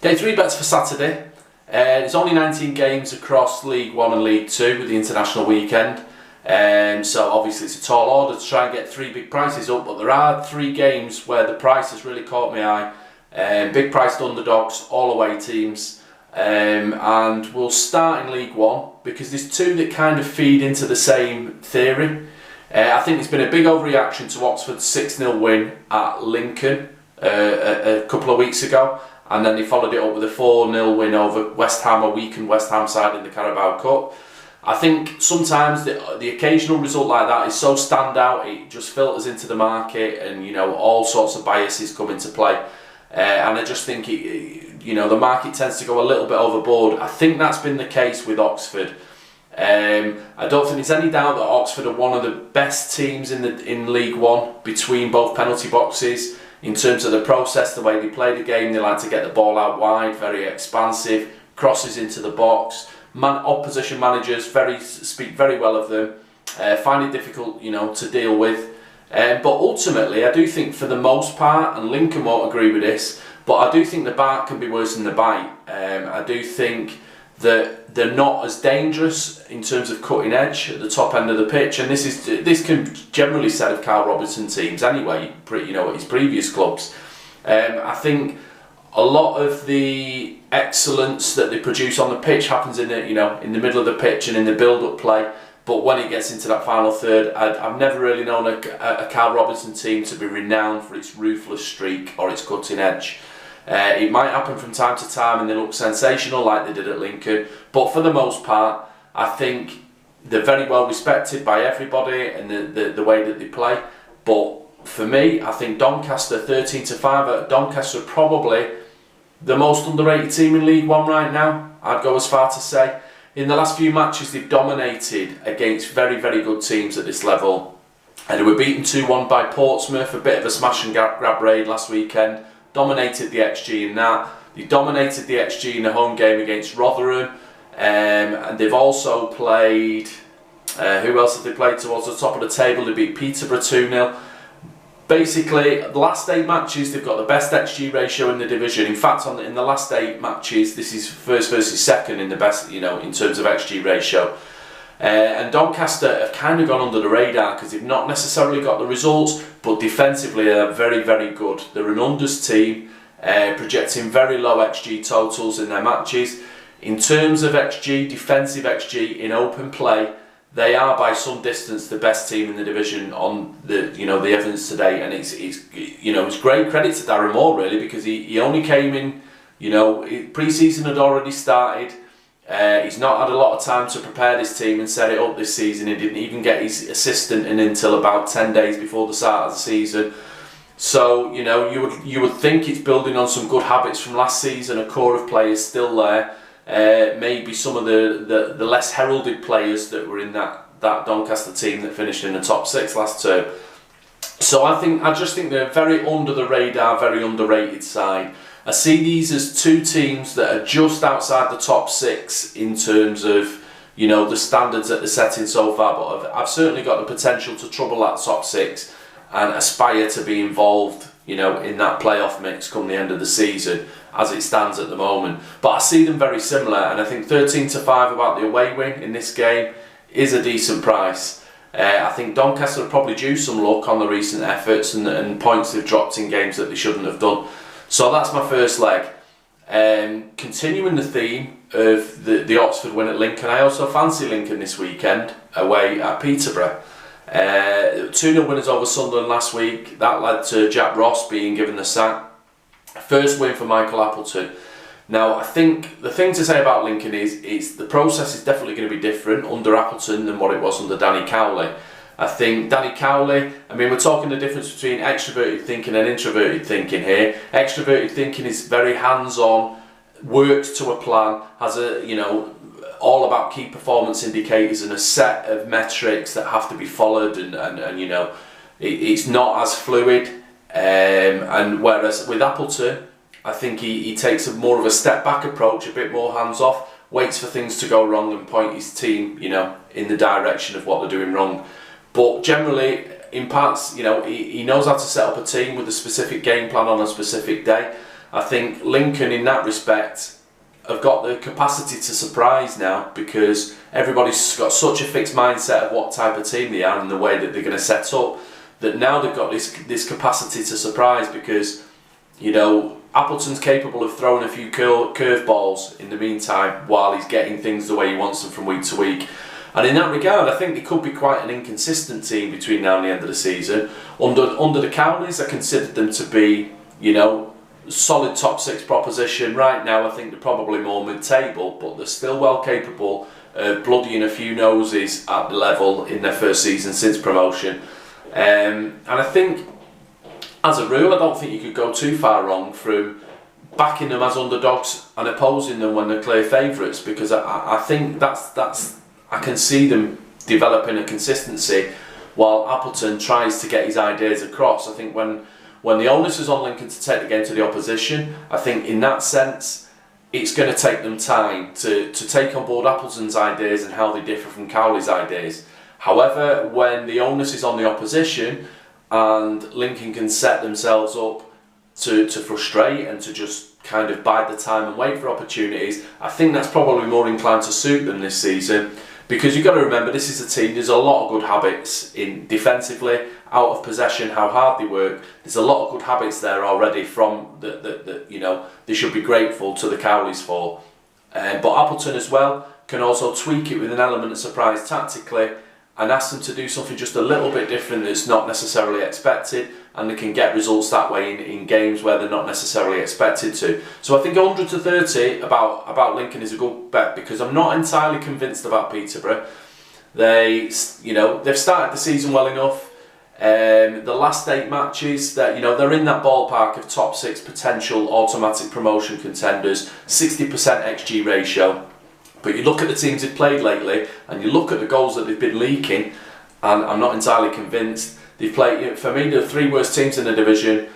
Day 3 bets for Saturday. There's only 19 games across League 1 and League 2 with the international weekend. So obviously it's a tall order to try and get 3 big prices up, but there are 3 games where the price has really caught my eye. Big priced underdogs, all away teams. And we'll start in League 1 because there's 2 that kind of feed into the same theory. I think there's been a big overreaction to Oxford's 6-0 win at Lincoln a couple of weeks ago, and then they followed it up with a 4-0 win over West Ham, a weakened West Ham side in the Carabao Cup. I think sometimes the occasional result like that is so standout, it just filters into the market, and all sorts of biases come into play. And I just think the market tends to go a little bit overboard. I think that's been the case with Oxford. I don't think there's any doubt that Oxford are one of the best teams in League 1 between both penalty boxes. In terms of the process, the way they play the game, they like to get the ball out wide, very expansive, crosses into the box. Opposition managers speak very well of them, find it difficult to deal with. But ultimately, I do think for the most part, and Lincoln won't agree with this, but I do think the bark can be worse than the bite. I do think that they're not as dangerous in terms of cutting edge at the top end of the pitch, and this can generally said of Carl Robertson teams anyway. At his previous clubs, I think a lot of the excellence that they produce on the pitch happens in the middle of the pitch and in the build-up play. But when it gets into that final third, I've never really known a Carl Robertson team to be renowned for its ruthless streak or its cutting edge. It might happen from time to time and they look sensational like they did at Lincoln, but for the most part I think they're very well respected by everybody and the way that they play. But for me, I think Doncaster 13-5, Doncaster are probably the most underrated team in League 1 right now, I'd go as far to say. In the last few matches they've dominated against very, very good teams at this level, and they were beaten 2-1 by Portsmouth, a bit of a smash and grab raid last weekend. Dominated the XG in that. They dominated the XG in the home game against Rotherham, and they've also played, who else have they played towards the top of the table? They beat Peterborough 2-0. Basically, the last 8 matches they've got the best XG ratio in the division. In fact, in the last 8 matches, this is first versus second in the best, in terms of XG ratio. And Doncaster have kind of gone under the radar because they've not necessarily got the results, but defensively they're very, very good. They're an unders team, projecting very low XG totals in their matches. In terms of XG, defensive XG in open play, they are by some distance the best team in the division on the evidence today, and it's great credit to Darren Moore really, because he only came in, pre-season had already started. He's not had a lot of time to prepare this team and set it up this season. He didn't even get his assistant in until about 10 days before the start of the season. So you would think it's building on some good habits from last season. A core of players still there. Maybe some of the less heralded players that were in that Doncaster team that finished in the top 6 last term. So I just think they're very under the radar, very underrated side. I see these as 2 teams that are just outside the top 6 in terms of the standards that they're setting so far, but I've certainly got the potential to trouble that top 6 and aspire to be involved in that playoff mix come the end of the season as it stands at the moment. But I see them very similar, and I think 13-5 about the away win in this game is a decent price. I think Doncaster are probably due some luck on the recent efforts and points they've dropped in games that they shouldn't have done. So that's my first leg. Continuing the theme of the Oxford win at Lincoln, I also fancy Lincoln this weekend away at Peterborough. 2-0 winners over Sunderland last week. That led to Jack Ross being given the sack. First win for Michael Appleton. Now I think the thing to say about Lincoln is the process is definitely going to be different under Appleton than what it was under Danny Cowley. I think Danny Cowley, we're talking the difference between extroverted thinking and introverted thinking here. Extroverted thinking is very hands-on, works to a plan, has all about key performance indicators and a set of metrics that have to be followed, and it's not as fluid. And whereas with Appleton, I think he takes more of a step back approach, a bit more hands off, waits for things to go wrong and point his team, in the direction of what they're doing wrong. But generally, in parts, he knows how to set up a team with a specific game plan on a specific day. I think Lincoln in that respect have got the capacity to surprise now, because everybody's got such a fixed mindset of what type of team they are and the way that they're going to set up, that now they've got this capacity to surprise, because, you know, Appleton's capable of throwing a few curveballs in the meantime while he's getting things the way he wants them from week to week. And in that regard, I think they could be quite an inconsistent team between now and the end of the season. Under the Cowleys, I considered them to be, you know, solid top 6 proposition. Right now, I think they're probably more mid-table, but they're still well capable of bloodying a few noses at the level in their first season since promotion. And I think, as a rule, I don't think you could go too far wrong from backing them as underdogs and opposing them when they're clear favourites, because I think that's I can see them developing a consistency while Appleton tries to get his ideas across. I think when the onus is on Lincoln to take the game to the opposition, I think in that sense it's going to take them time to take on board Appleton's ideas and how they differ from Cowley's ideas. However, when the onus is on the opposition and Lincoln can set themselves up to frustrate and to just kind of bide the time and wait for opportunities, I think that's probably more inclined to suit them this season. Because you've got to remember, this is a team, there's a lot of good habits in defensively, out of possession, how hard they work. There's a lot of good habits there already from that you know, they should be grateful to the Cowleys for. But Appleton as well can also tweak it with an element of surprise tactically and ask them to do something just a little bit different that's not necessarily expected, and they can get results that way in games where they're not necessarily expected to. So I think 100 to 30 about Lincoln is a good bet, because I'm not entirely convinced about Peterborough. They've started the season well enough. The last 8 matches, that, you know, they're in that ballpark of top 6 potential automatic promotion contenders, 60% XG ratio. But you look at the teams they've played lately, and you look at the goals that they've been leaking, and I'm not entirely convinced. They've played, for me, the 3 worst teams in the division: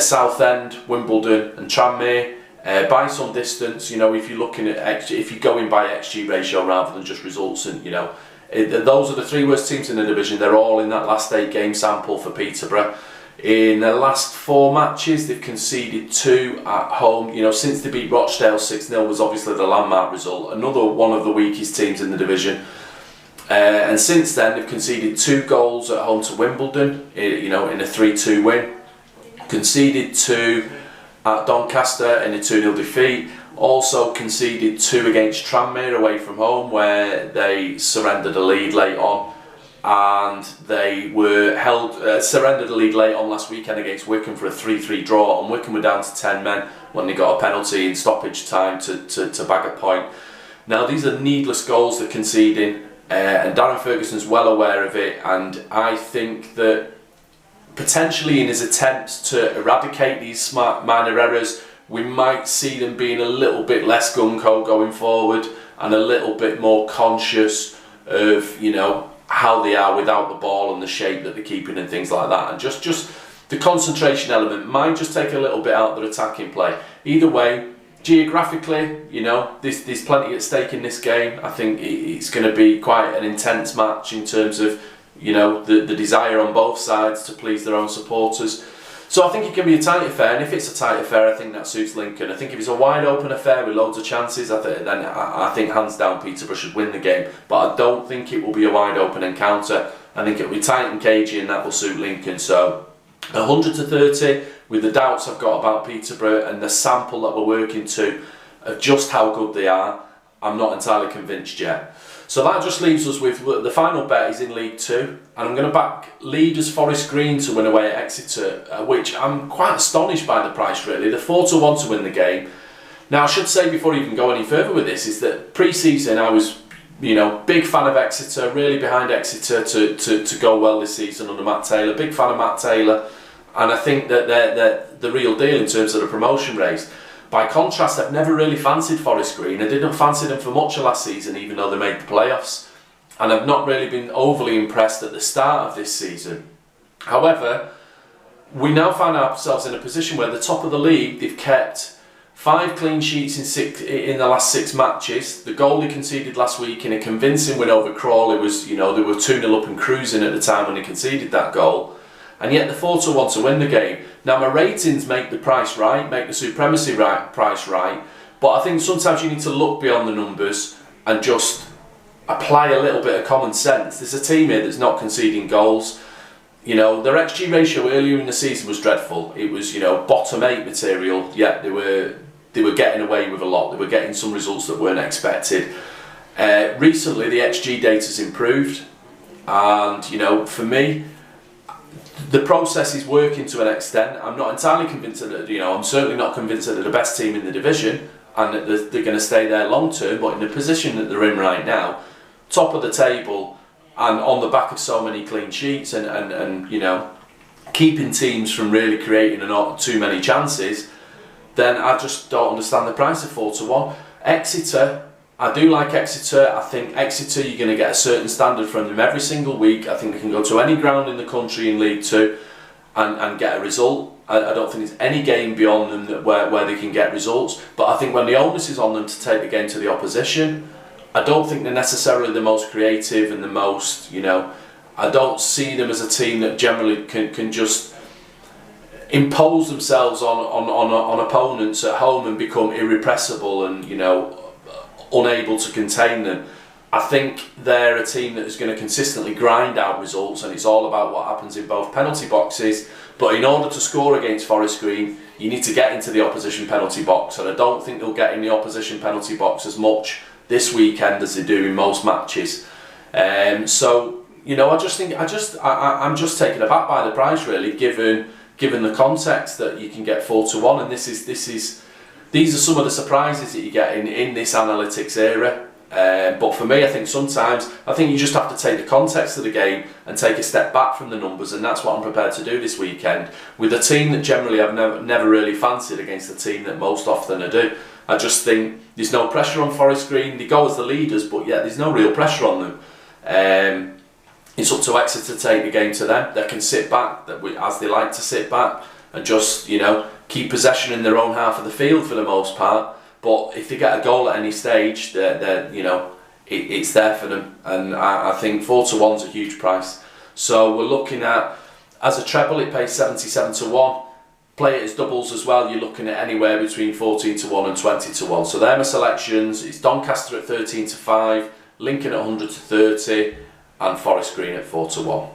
Southend, Wimbledon, and Tranmere. By some distance, you know, if you're looking at XG, if you're going by XG ratio rather than just results, and you know, those are the 3 worst teams in the division. They're all in that last 8 game sample for Peterborough. In the last 4 matches, they've conceded 2 at home. You know, since they beat Rochdale 6-0 was obviously the landmark result. Another one of the weakest teams in the division. And since then, they've conceded 2 goals at home to Wimbledon, you know, in a 3-2 win. Conceded 2 at Doncaster in a 2-0 defeat. Also conceded 2 against Tranmere away from home, where they surrendered a lead late on. And they were surrendered a lead late on last weekend against Wycombe for a 3-3 draw, and Wycombe were down to 10 men when they got a penalty in stoppage time to bag a point. Now, these are needless goals they're conceding, and Darren Ferguson's well aware of it, and I think that potentially in his attempts to eradicate these minor errors, we might see them being a little bit less gung-ho going forward and a little bit more conscious of, you know, how they are without the ball and the shape that they're keeping and things like that, and just the concentration element might just take a little bit out of their attacking play. Either way, geographically, you know, there's plenty at stake in this game. I think it's going to be quite an intense match in terms of, you know, the desire on both sides to please their own supporters. So I think it can be a tight affair, and if it's a tight affair, I think that suits Lincoln. I think if it's a wide open affair with loads of chances, then I think hands down Peterborough should win the game. But I don't think it will be a wide open encounter. I think it will be tight and cagey, and that will suit Lincoln. So 100 to 30, with the doubts I've got about Peterborough and the sample that we're working to of just how good they are, I'm not entirely convinced yet. So that just leaves us with the final bet is in League 2, and I'm going to back Leaders Forest Green to win away at Exeter, which I'm quite astonished by the price really. They're 4-1 to win the game. Now I should say before I even go any further with this is that pre-season I was, you know, big fan of Exeter, really behind Exeter to go well this season under Matt Taylor. Big fan of Matt Taylor, and I think that they're the real deal in terms of the promotion race. By contrast, I've never really fancied Forest Green. I didn't fancy them for much of last season, even though they made the playoffs. And I've not really been overly impressed at the start of this season. However, we now find ourselves in a position where the top of the league, they've kept 5 clean sheets in the last 6 matches. The goal they conceded last week in a convincing win over Crawley was, you know, they were 2-0 up and cruising at the time when they conceded that goal. And yet they're 4-1 to win the game. Now my ratings make the price right, make the supremacy price right, but I think sometimes you need to look beyond the numbers and just apply a little bit of common sense. There's a team here that's not conceding goals. You know, their XG ratio earlier in the season was dreadful. It was, you know, bottom 8 material, yet they were getting away with a lot. They were getting some results that weren't expected. Recently the XG data's improved, and you know, for me, the process is working to an extent. I'm not entirely convinced that, you know, I'm certainly not convinced that they're the best team in the division and that they're going to stay there long term, but in the position that they're in right now, top of the table, and on the back of so many clean sheets and you know, keeping teams from really creating not too many chances, then I just don't understand the price of 4-1. Exeter, I do like Exeter. I think Exeter, you're going to get a certain standard from them every single week. I think they can go to any ground in the country in League Two and get a result. I don't think there's any game beyond them that where they can get results. But I think when the onus is on them to take the game to the opposition, I don't think they're necessarily the most creative and the most, you know, I don't see them as a team that generally can just impose themselves on opponents at home and become irrepressible and, you know, unable to contain them. I think they're a team that is going to consistently grind out results, and it's all about what happens in both penalty boxes. But in order to score against Forest Green, you need to get into the opposition penalty box, and I don't think they'll get in the opposition penalty box as much this weekend as they do in most matches. So, you know, I'm just taken aback by the price, really, given the context that you can get 4-1, and these are some of the surprises that you get in this analytics era. But for me, I think you just have to take the context of the game and take a step back from the numbers, and that's what I'm prepared to do this weekend with a team that generally I've never really fancied against a team that most often I do. I just think there's no pressure on Forest Green. They go as the leaders, but yeah, there's no real pressure on them. It's up to Exeter to take the game to them. They can sit back, as they like to sit back, and just, you know, keep possession in their own half of the field for the most part. But if they get a goal at any stage, you know, it's there for them. And I think 4-1's a huge price. So we're looking at, as a treble, it pays 77-1. Play it as doubles as well, you're looking at anywhere between 14-1 and 20-1. So they're my selections. It's Doncaster at 13-5, Lincoln at 100-30, and Forest Green at 4-1.